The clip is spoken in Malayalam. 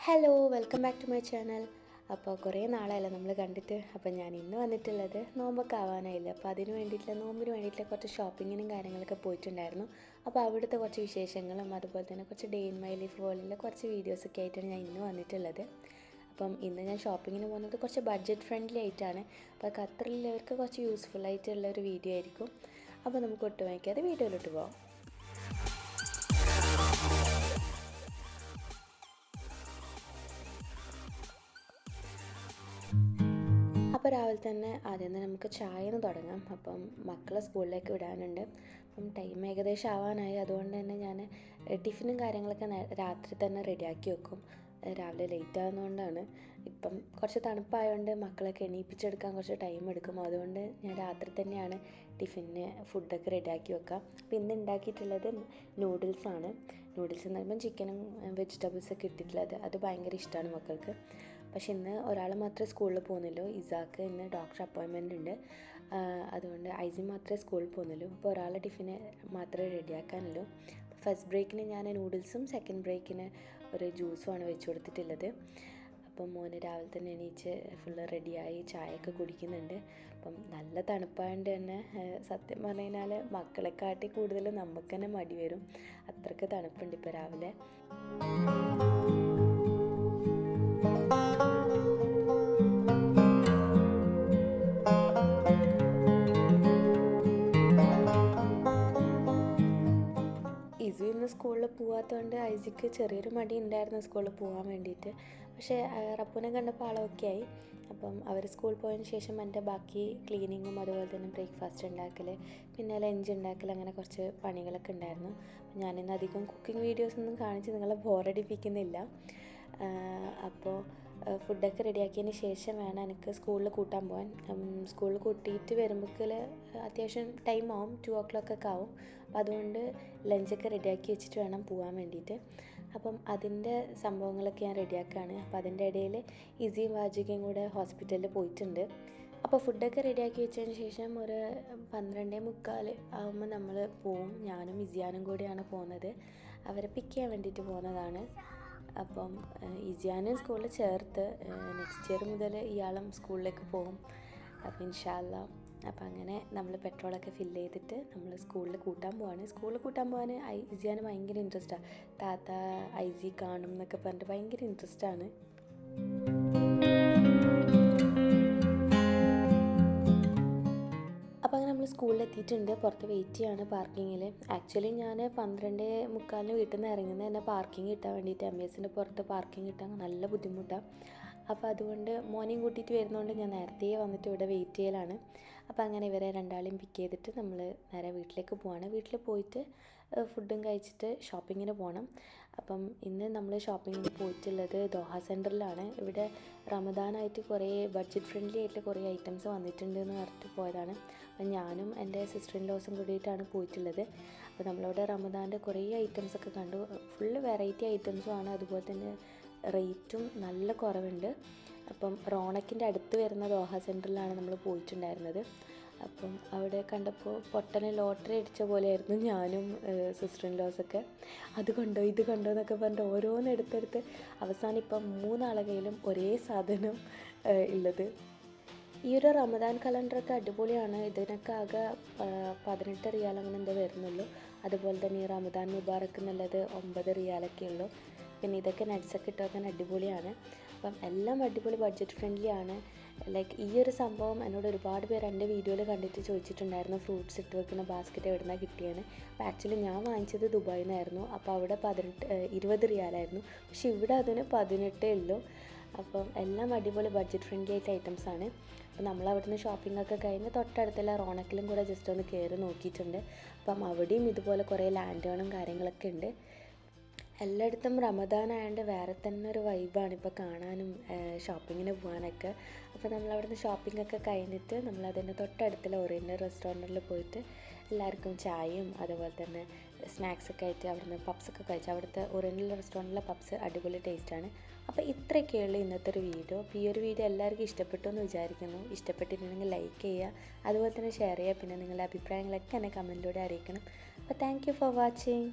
Hello welcome back to my channel. അപ്പോൾ കുറേ നാളായല്ലോ നമ്മൾ കണ്ടിട്ട്. അപ്പോൾ ഞാൻ ഇന്ന് വന്നിട്ടുള്ളത് നോമ്പൊക്കെ ആവാനായില്ല, അപ്പോൾ അതിന് വേണ്ടിയിട്ടുള്ള നോമ്പിന് വേണ്ടിയിട്ടുള്ള കുറച്ച് ഷോപ്പിങ്ങിനും കാര്യങ്ങളൊക്കെ പോയിട്ടുണ്ടായിരുന്നു. അപ്പോൾ അവിടുത്തെ കുറച്ച് വിശേഷങ്ങളും അതുപോലെ തന്നെ കുറച്ച് ഡേ ഇൻ മൈ ലൈഫ് പോലുള്ള കുറച്ച് വീഡിയോസൊക്കെ ആയിട്ടാണ് ഞാൻ ഇന്ന് വന്നിട്ടുള്ളത്. അപ്പം ഇന്ന് ഞാൻ ഷോപ്പിങ്ങിന് പോകുന്നത് കുറച്ച് ബഡ്ജറ്റ് ഫ്രണ്ട്ലി ആയിട്ടാണ്. അപ്പോൾ ഖത്തറിലുള്ളവർക്ക് കുറച്ച് യൂസ്ഫുൾ ആയിട്ടുള്ള ഒരു വീഡിയോ ആയിരിക്കും. അപ്പോൾ നമുക്ക് ഒട്ടും വയ്ക്കാതെ വീഡിയോയിലോട്ട് പോകാം. അപ്പോൾ രാവിലെ തന്നെ ആദ്യം തന്നെ നമുക്ക് ചായന്ന് തുടങ്ങാം. അപ്പം മക്കളെ സ്കൂളിലേക്ക് വിടാനുണ്ട്. അപ്പം ടൈം ഏകദേശം ആവാനായി. അതുകൊണ്ട് തന്നെ ഞാൻ ടിഫിനും കാര്യങ്ങളൊക്കെ രാത്രി തന്നെ റെഡിയാക്കി വെക്കും. രാവിലെ ലേറ്റ് ആകുന്നതുകൊണ്ടാണ്. ഇപ്പം കുറച്ച് തണുപ്പായതുകൊണ്ട് മക്കളൊക്കെ എണീപ്പിച്ചെടുക്കാൻ കുറച്ച് ടൈം എടുക്കും. അതുകൊണ്ട് ഞാൻ രാത്രി തന്നെയാണ് ടിഫിന് ഫുഡൊക്കെ റെഡിയാക്കി വെക്കാം. അപ്പോൾ ഇന്ന് ഉണ്ടാക്കിയിട്ടുള്ളത് നൂഡിൽസാണ്. നൂഡിൽസ് എന്ന് പറയുമ്പോൾ ചിക്കനും വെജിറ്റബിൾസൊക്കെ ഇട്ടിട്ടുള്ളത്. അത് ഭയങ്കര ഇഷ്ടമാണ് മക്കൾക്ക്. പക്ഷെ ഇന്ന് ഒരാൾ മാത്രമേ സ്കൂളിൽ പോകുന്നുള്ളൂ. ഇസാക്ക് ഇന്ന് ഡോക്ടർ അപ്പോയിൻമെൻ്റ് ഉണ്ട്. അതുകൊണ്ട് ഐസി മാത്രമേ സ്കൂളിൽ പോകുന്നുള്ളൂ. അപ്പോൾ ഒരാളെ ടിഫിന് മാത്രമേ റെഡിയാക്കാനുള്ളൂ. ഫസ്റ്റ് ബ്രേക്കിന് ഞാൻ നൂഡിൽസും സെക്കൻഡ് ബ്രേക്കിന് ഒരു ജ്യൂസുമാണ് വെച്ച് കൊടുത്തിട്ടുള്ളത്. അപ്പം മോന് രാവിലെ തന്നെ എണീച്ച് ഫുള്ള് റെഡിയായി ചായയൊക്കെ കുടിക്കുന്നുണ്ട്. അപ്പം നല്ല തണുപ്പായതുകൊണ്ട് തന്നെ സത്യം പറഞ്ഞു കഴിഞ്ഞാൽ മക്കളെക്കാട്ടി കൂടുതൽ നമുക്ക് തന്നെ മടി വരും. അത്രയ്ക്ക് തണുപ്പുണ്ട് ഇപ്പോൾ രാവിലെ. ഇസു ഇന്ന് സ്കൂളിൽ പോകാത്തതുകൊണ്ട് ഐസിക്ക് ചെറിയൊരു മടി ഉണ്ടായിരുന്നു സ്കൂളിൽ പോകാൻ വേണ്ടിയിട്ട്. പക്ഷേ റപ്പൂനെ കണ്ടപ്പോൾ ആളൊക്കെ ആയി. അപ്പം അവർ സ്കൂളിൽ പോയതിന് ശേഷം എൻ്റെ ബാക്കി ക്ലീനിങ്ങും അതുപോലെ തന്നെ ബ്രേക്ക്ഫാസ്റ്റ് ഉണ്ടാക്കൽ, പിന്നെ ലഞ്ച് ഉണ്ടാക്കൽ, അങ്ങനെ കുറച്ച് പണികളൊക്കെ ഉണ്ടായിരുന്നു. ഞാനിന്ന് അധികം കുക്കിംഗ് വീഡിയോസൊന്നും കാണിച്ച് നിങ്ങളെ ബോറടിപ്പിക്കുന്നില്ല. അപ്പോൾ ഫുഡൊക്കെ റെഡിയാക്കിയതിന് ശേഷം വേണം എനിക്ക് സ്കൂളിൽ കൂട്ടാൻ പോകാൻ. സ്കൂളിൽ കൂട്ടിയിട്ട് വരുമ്പോൾ അത്യാവശ്യം ടൈം ആവും, 2 o'clock ഒക്കെ ആവും. അപ്പോൾ അതുകൊണ്ട് ലഞ്ചൊക്കെ റെഡിയാക്കി വെച്ചിട്ട് വേണം പോകാൻ വേണ്ടിയിട്ട്. അപ്പം അതിൻ്റെ സംഭവങ്ങളൊക്കെ ഞാൻ റെഡിയാക്കുകയാണ്. അപ്പോൾ അതിൻ്റെ ഇടയിൽ ഇസിയും വാജികയും കൂടെ ഹോസ്പിറ്റലിൽ പോയിട്ടുണ്ട്. അപ്പോൾ ഫുഡൊക്കെ റെഡിയാക്കി വെച്ചതിന് ശേഷം ഒരു 12:45 ആകുമ്പോൾ നമ്മൾ പോവും. ഞാനും ഇസിയാനും കൂടിയാണ് പോകുന്നത്. അവരെ പിക്ക് ചെയ്യാൻ വേണ്ടിയിട്ട് പോകുന്നതാണ്. അപ്പം ഇസിയാനും സ്കൂളിൽ ചേർത്ത് നെക്സ്റ്റ് ഇയർ മുതൽ ഇയാളും സ്കൂളിലേക്ക് പോകും. അപ്പം ഇൻഷാ അല്ലാ. അപ്പം അങ്ങനെ നമ്മൾ പെട്രോളൊക്കെ ഫില്ല് ചെയ്തിട്ട് നമ്മൾ സ്കൂളിൽ കൂട്ടാൻ പോവാണ്. സ്കൂളിൽ കൂട്ടാൻ പോകാൻ ഇസിയാന് ഭയങ്കര ഇൻട്രസ്റ്റാണ്. താത്ത ഐസി കാണും എന്നൊക്കെ പറഞ്ഞിട്ട് ഭയങ്കര ഇൻട്രസ്റ്റാണ്. അപ്പോൾ അങ്ങനെ നമ്മൾ സ്കൂളിലെത്തിയിട്ടുണ്ട്. പുറത്ത് വെയിറ്റ് ചെയ്യാണ് പാർക്കിങ്ങിൽ. ആക്ച്വലി ഞാൻ 12:45 വീട്ടിൽ നിന്ന് ഇറങ്ങുന്നത് തന്നെ പാർക്കിംഗ് കിട്ടാൻ വേണ്ടിയിട്ട്. MBSൻ്റെ പുറത്ത് പാർക്കിംഗ് കിട്ടാൻ നല്ല ബുദ്ധിമുട്ടാണ്. അപ്പോൾ അതുകൊണ്ട് മോനെയും കൂട്ടിയിട്ട് വരുന്നതുകൊണ്ട് ഞാൻ നേരത്തെ വന്നിട്ട് ഇവിടെ വെയിറ്റ് ചെയ്യലാണ്. അപ്പോൾ അങ്ങനെ ഇവരെ രണ്ടാളെയും പിക്ക് ചെയ്തിട്ട് നമ്മൾ നേരെ വീട്ടിലേക്ക് പോവാണ്. വീട്ടിൽ പോയിട്ട് ഫുഡും കഴിച്ചിട്ട് ഷോപ്പിങ്ങിന് പോകണം. അപ്പം ഇന്ന് നമ്മൾ ഷോപ്പിങ്ങിന് പോയിട്ടുള്ളത് ദോഹ സെൻറ്ററിലാണ്. ഇവിടെ റമദാനായിട്ട് കുറേ ബഡ്ജറ്റ് ഫ്രണ്ട്ലി ആയിട്ടുള്ള കുറേ ഐറ്റംസ് വന്നിട്ടുണ്ട് എന്ന് പറഞ്ഞിട്ട് പോയതാണ്. അപ്പം ഞാനും എൻ്റെ സിസ്റ്റർ ഇൻ ലോസും കൂടിയിട്ടാണ് പോയിട്ടുള്ളത്. അപ്പോൾ നമ്മളിവിടെ റമദാൻ്റെ കുറേ ഐറ്റംസൊക്കെ കണ്ടു. ഫുള്ള് വെറൈറ്റി ഐറ്റംസും ആണ്. അതുപോലെ തന്നെ റേറ്റും നല്ല കുറവുണ്ട്. അപ്പം റോണക്കിൻ്റെ അടുത്ത് വരുന്ന ദോഹ സെൻറ്ററിലാണ് നമ്മൾ പോയിട്ടുണ്ടായിരുന്നത്. അപ്പം അവിടെ കണ്ടപ്പോൾ പൊട്ടനെ ലോട്ടറി അടിച്ച പോലെയായിരുന്നു ഞാനും സിസ്റ്റർ ഇൻ ലോസൊക്കെ. അത് കണ്ടോ ഇത് കണ്ടോ എന്നൊക്കെ പറഞ്ഞിട്ട് ഓരോന്ന് എടുത്തെടുത്ത് അവസാനം ഇപ്പം 3 ആളെ കയ്യിലും ഒരേ സാധനം ഉള്ളത്. ഈ ഒരു റമദാൻ കലണ്ടറൊക്കെ അടിപൊളിയാണ്. ഇതിനൊക്കെ ആകെ 18 റിയാൽ അങ്ങനെ എന്തോ വരുന്നുള്ളൂ. അതുപോലെ തന്നെ ഈ റമദാൻ മുബാറക്ക് എന്നുള്ളത് 9 റിയാലൊക്കെ ഉള്ളൂ. പിന്നെ ഇതൊക്കെ നട്ട്സൊക്കെ ഇട്ട് വെക്കാൻ അടിപൊളിയാണ്. അപ്പം എല്ലാം അടിപൊളി ബഡ്ജറ്റ് ഫ്രണ്ട്ലി ആണ്. ലൈക്ക് ഈ ഒരു സംഭവം എന്നോട് ഒരുപാട് പേര് എൻ്റെ വീഡിയോയിൽ കണ്ടിട്ട് ചോദിച്ചിട്ടുണ്ടായിരുന്നു, ഫ്രൂട്ട്സ് ഇട്ട് വെക്കുന്ന ബാസ്ക്കറ്റ് എവിടെ നിന്നാണ് കിട്ടിയെന്ന്. അപ്പോൾ ആക്ച്വലി ഞാൻ വാങ്ങിച്ചത് ദുബായിൽ നിന്നായിരുന്നു. അപ്പോൾ അവിടെ 20 റിയാലായിരുന്നു. പക്ഷെ ഇവിടെ അതിന് 18 ഉള്ളൂ. അപ്പം എല്ലാം അടിപൊളി ബഡ്ജറ്റ് ഫ്രണ്ട്ലി ആയിട്ട് ഐറ്റംസാണ്. അപ്പോൾ നമ്മളവിടുന്ന് ഷോപ്പിംഗ് ഒക്കെ കഴിഞ്ഞ് തൊട്ടടുത്തുള്ള റോണക്കിലും കൂടെ ജസ്റ്റ് ഒന്ന് കയറി നോക്കിയിട്ടുണ്ട്. അപ്പം അവിടെയും ഇതുപോലെ കുറേ ലാൻഡേണും കാര്യങ്ങളൊക്കെ ഉണ്ട്. എല്ലായിടത്തും റമദാൻ ആയതുകൊണ്ട് വേറെ തന്നെ ഒരു വൈബാണ് ഇപ്പോൾ കാണാനും ഷോപ്പിങ്ങിന് പോകാനൊക്കെ. അപ്പോൾ നമ്മളവിടുന്ന് ഷോപ്പിങ്ങൊക്കെ കഴിഞ്ഞിട്ട് നമ്മളതിൻ്റെ തൊട്ടടുത്തുള്ള ഓറിയൻ്റൽ റെസ്റ്റോറൻറ്റിൽ പോയിട്ട് എല്ലാവർക്കും ചായയും അതുപോലെ തന്നെ സ്നാക്സൊക്കെ ആയിട്ട് അവിടുന്ന് പപ്സൊക്കെ കഴിച്ചു. അവിടുത്തെ ഓറിയൻ്റൽ റെസ്റ്റോറൻറ്റിലെ പപ്സ് അടിപൊളി ടേസ്റ്റാണ്. അപ്പോൾ ഇത്രയൊക്കെയുള്ളൂ ഇന്നത്തെ ഒരു വീഡിയോ. അപ്പോൾ ഈ ഒരു വീഡിയോ എല്ലാവർക്കും ഇഷ്ടപ്പെട്ടു എന്ന് വിചാരിക്കുന്നു. ഇഷ്ടപ്പെട്ടിട്ടുണ്ടെങ്കിൽ ലൈക്ക് ചെയ്യുക, അതുപോലെ തന്നെ ഷെയർ ചെയ്യുക. പിന്നെ നിങ്ങളുടെ അഭിപ്രായങ്ങളൊക്കെ എന്നെ കമൻറ്റിലൂടെ അറിയിക്കണം. അപ്പോൾ താങ്ക് യു ഫോർ വാച്ചിങ്.